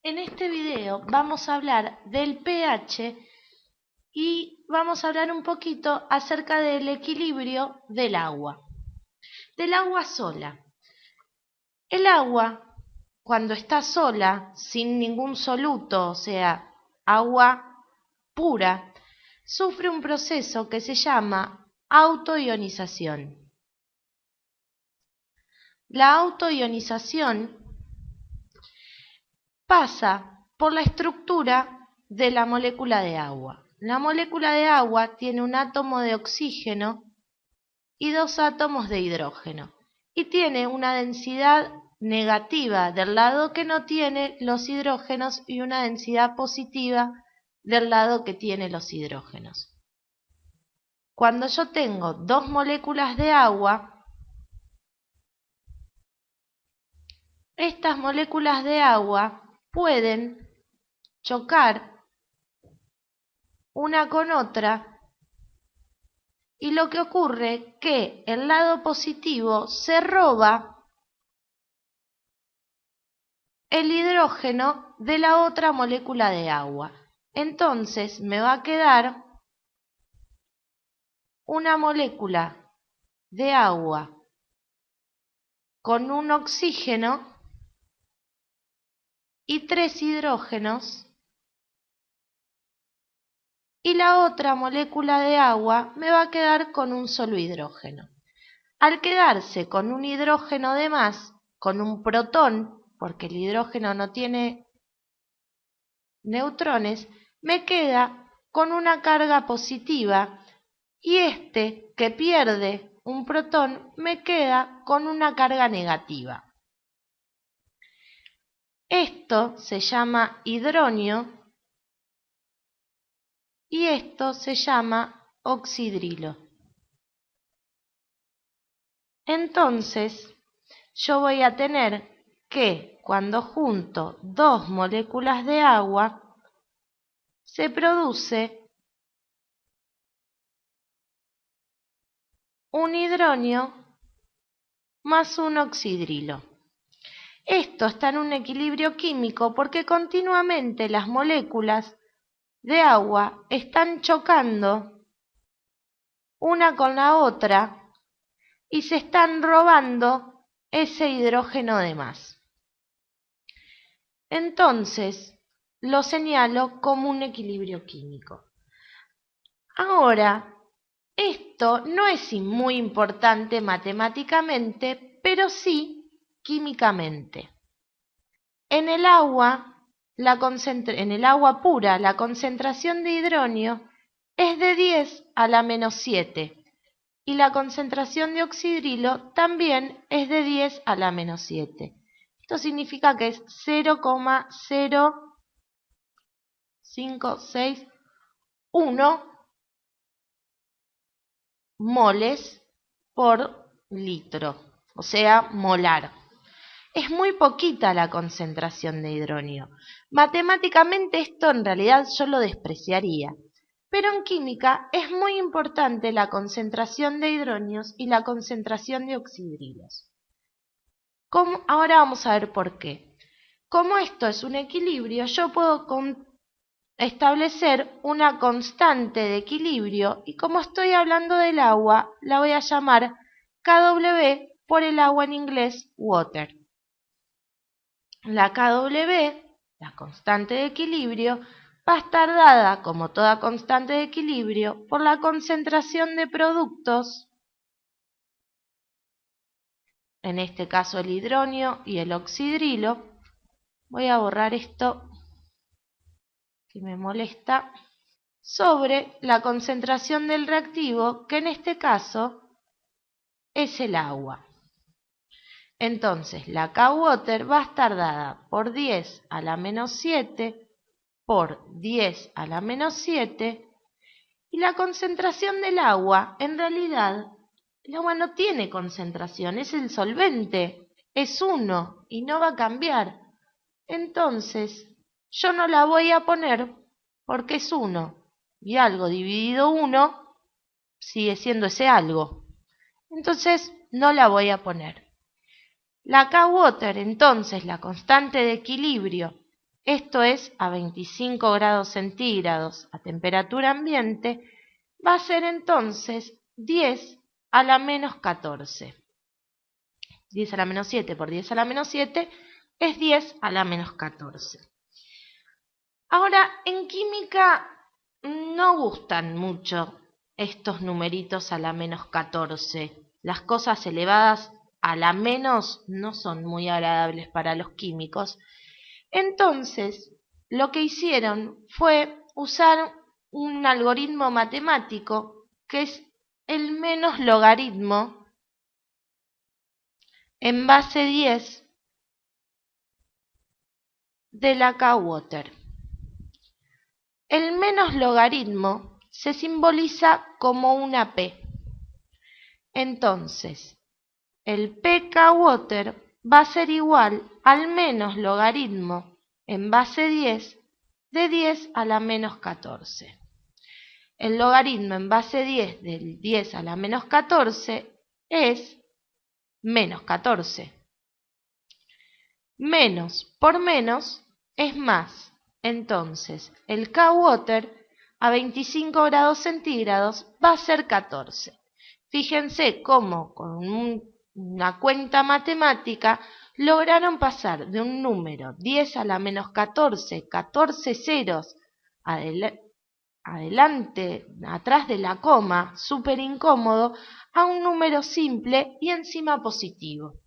En este video vamos a hablar del pH y vamos a hablar un poquito acerca del equilibrio del agua sola. El agua, cuando está sola, sin ningún soluto, o sea, agua pura, sufre un proceso que se llama autoionización. La autoionización pasa por la estructura de la molécula de agua. La molécula de agua tiene un átomo de oxígeno y dos átomos de hidrógeno y tiene una densidad negativa del lado que no tiene los hidrógenos y una densidad positiva del lado que tiene los hidrógenos. Cuando yo tengo dos moléculas de agua, estas moléculas de agua pueden chocar una con otra y lo que ocurre que el lado positivo se roba el hidrógeno de la otra molécula de agua. Entonces me va a quedar una molécula de agua con un oxígeno y tres hidrógenos, y la otra molécula de agua me va a quedar con un solo hidrógeno. Al quedarse con un hidrógeno de más, con un protón, porque el hidrógeno no tiene neutrones, me queda con una carga positiva, y este que pierde un protón me queda con una carga negativa. Esto se llama hidronio y esto se llama oxidrilo. Entonces, yo voy a tener que cuando junto dos moléculas de agua, se produce un hidronio más un oxidrilo. Esto está en un equilibrio químico porque continuamente las moléculas de agua están chocando una con la otra y se están robando ese hidrógeno de más. Entonces, lo señalo como un equilibrio químico. Ahora, esto no es muy importante matemáticamente, pero sí químicamente. En el agua pura, la concentración de hidronio es de 10 a la menos 7 y la concentración de oxidrilo también es de 10 a la menos 7. Esto significa que es 0,0561 moles por litro, o sea, molar. Es muy poquita la concentración de hidronio. Matemáticamente esto en realidad yo lo despreciaría, pero en química es muy importante la concentración de hidronios y la concentración de oxidrilos. Ahora vamos a ver por qué. Como esto es un equilibrio, yo puedo establecer una constante de equilibrio y como estoy hablando del agua, la voy a llamar Kw por el agua en inglés, water. La Kw, la constante de equilibrio, va a estar dada, como toda constante de equilibrio, por la concentración de productos, en este caso el hidronio y el oxidrilo. Voy a borrar esto que me molesta, sobre la concentración del reactivo, que en este caso es el agua. Entonces, la K-Water va a estar dada por 10 a la menos 7 por 10 a la menos 7, y la concentración del agua, en realidad, el agua no tiene concentración, es el solvente, es 1 y no va a cambiar. Entonces, yo no la voy a poner porque es 1 y algo dividido 1 sigue siendo ese algo. Entonces, no la voy a poner. La K-Water, entonces, la constante de equilibrio esto es a 25 grados centígrados a temperatura ambiente, va a ser entonces 10 a la menos 14. 10 a la menos 7 por 10 a la menos 7 es 10 a la menos 14. Ahora, en química no gustan mucho estos numeritos a la menos 14. Las cosas elevadas a la menos no son muy agradables para los químicos. Entonces, lo que hicieron fue usar un algoritmo matemático que es el menos logaritmo en base 10 de la K-Water. El menos logaritmo se simboliza como una P. Entonces, el pK-Water va a ser igual al menos logaritmo en base 10 de 10 a la menos 14. El logaritmo en base 10 del 10 a la menos 14 es menos 14. Menos por menos es más. Entonces, el K-Water a 25 grados centígrados va a ser 14. Fíjense cómo con una cuenta matemática lograron pasar de un número 10 a la menos 14, 14 ceros adelante, atrás de la coma, súper incómodo, a un número simple y encima positivo.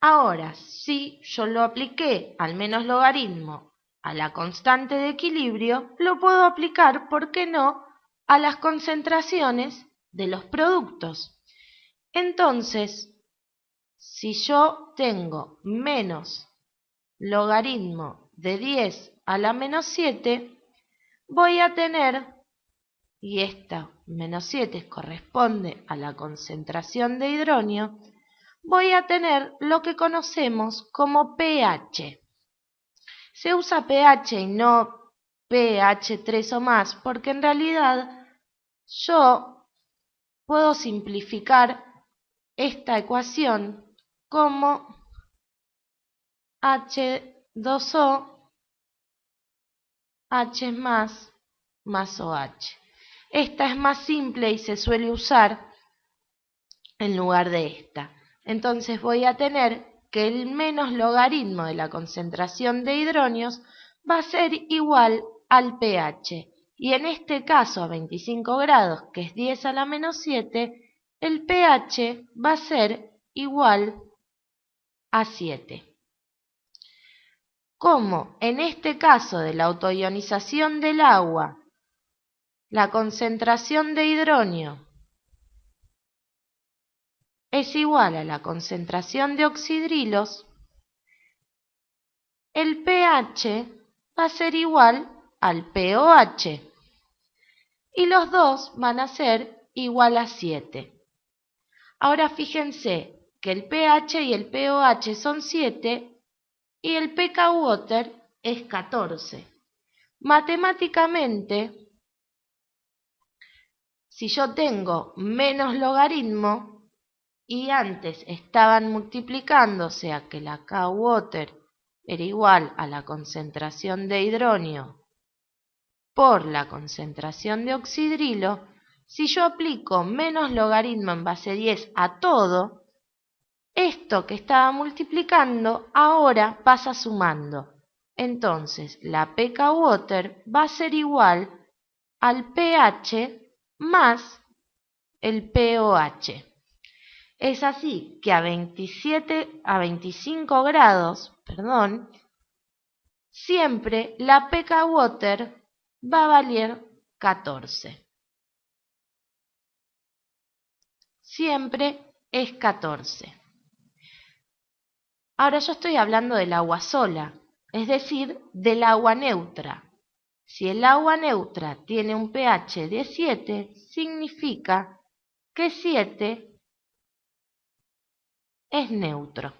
Ahora, si yo lo apliqué al menos logaritmo a la constante de equilibrio, lo puedo aplicar, ¿por qué no?, a las concentraciones de los productos. Entonces, si yo tengo menos logaritmo de 10 a la menos 7, voy a tener, y esta menos 7 corresponde a la concentración de hidronio, voy a tener lo que conocemos como pH. Se usa pH y no pH 3 o más porque en realidad yo puedo simplificar esta ecuación como H2O, H más OH. Esta es más simple y se suele usar en lugar de esta. Entonces voy a tener que el menos logaritmo de la concentración de hidronios va a ser igual al pH. Y en este caso a 25 grados, que es 10 a la menos 7, el pH va a ser igual a 7. Como en este caso de la autoionización del agua, la concentración de hidronio es igual a la concentración de oxidrilos, el pH va a ser igual al pOH y los dos van a ser igual a 7. Ahora fíjense que el pH y el pOH son 7 y el pK-Water es 14. Matemáticamente, si yo tengo menos logaritmo y antes estaban multiplicándose a que la K-Water era igual a la concentración de hidronio por la concentración de oxidrilo, si yo aplico menos logaritmo en base 10 a todo, esto que estaba multiplicando ahora pasa sumando. Entonces, la pK-Water va a ser igual al pH más el pOH. Es así que a 25 grados, siempre la pK-Water va a valer 14. Siempre es 14. Ahora yo estoy hablando del agua sola, es decir, del agua neutra. Si el agua neutra tiene un pH de 7, significa que 7 es neutro.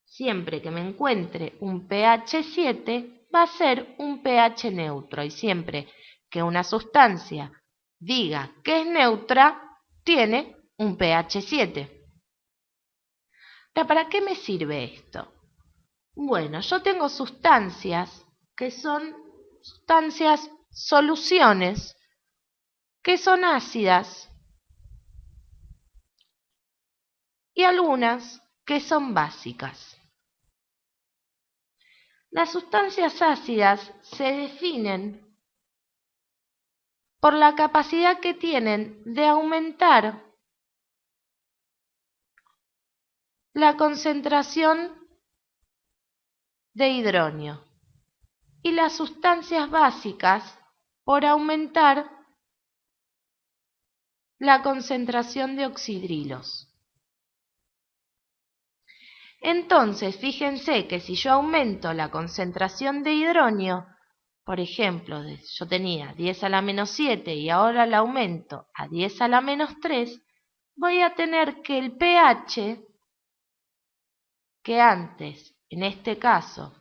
Siempre que me encuentre un pH 7, va a ser un pH neutro. Y siempre que una sustancia diga que es neutra, tiene un pH 7. ¿Para qué me sirve esto? Bueno, yo tengo sustancias que son soluciones, que son ácidas, y algunas que son básicas. Las sustancias ácidas se definen por la capacidad que tienen de aumentar la concentración de hidronio, y las sustancias básicas por aumentar la concentración de oxidrilos. Entonces, fíjense que si yo aumento la concentración de hidronio, por ejemplo, yo tenía 10 a la menos 7 y ahora la aumento a 10 a la menos 3, voy a tener que el pH, que antes, en este caso,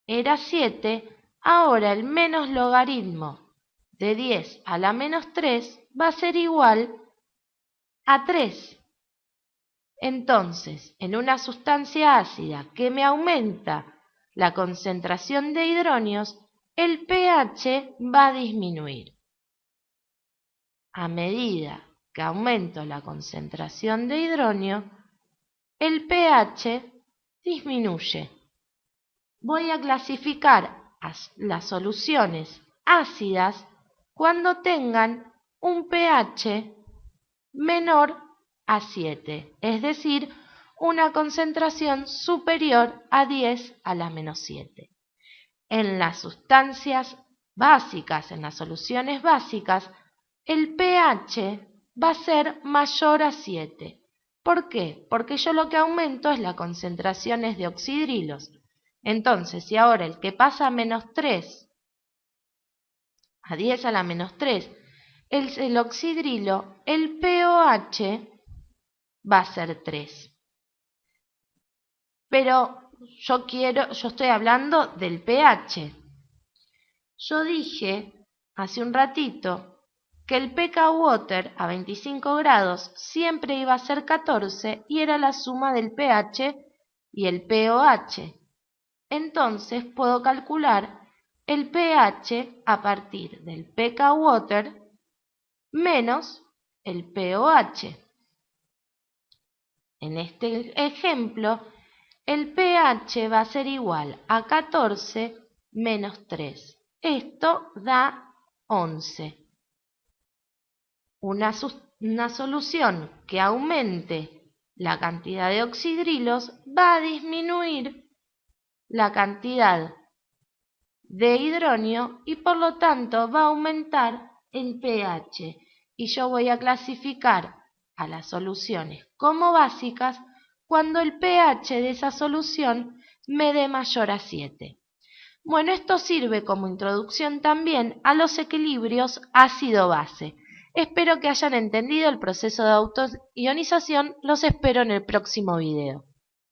era 7, ahora el menos logaritmo de 10 a la menos 3 va a ser igual a 3. Entonces, en una sustancia ácida que me aumenta la concentración de hidronios, el pH va a disminuir. A medida que aumento la concentración de hidronio, el pH disminuye. Voy a clasificar las soluciones ácidas cuando tengan un pH menor a 7, es decir, una concentración superior a 10 a la menos 7. En las sustancias básicas, en las soluciones básicas, el pH va a ser mayor a 7. ¿Por qué? Porque yo lo que aumento es las concentraciones de oxidrilos. Entonces, si ahora el que pasa a menos 3, a 10 a la menos 3, es el oxidrilo, el pOH va a ser 3. Pero yo estoy hablando del pH. Yo dije hace un ratito que el pK Water a 25 grados siempre iba a ser 14 y era la suma del pH y el pOH. Entonces puedo calcular el pH a partir del pK Water menos el pOH. En este ejemplo, el pH va a ser igual a 14 menos 3. Esto da 11. Una solución que aumente la cantidad de oxidrilos va a disminuir la cantidad de hidronio y por lo tanto va a aumentar el pH. Y yo voy a clasificar a las soluciones como básicas cuando el pH de esa solución me dé mayor a 7. Bueno, esto sirve como introducción también a los equilibrios ácido-base. Espero que hayan entendido el proceso de autoionización. Los espero en el próximo video.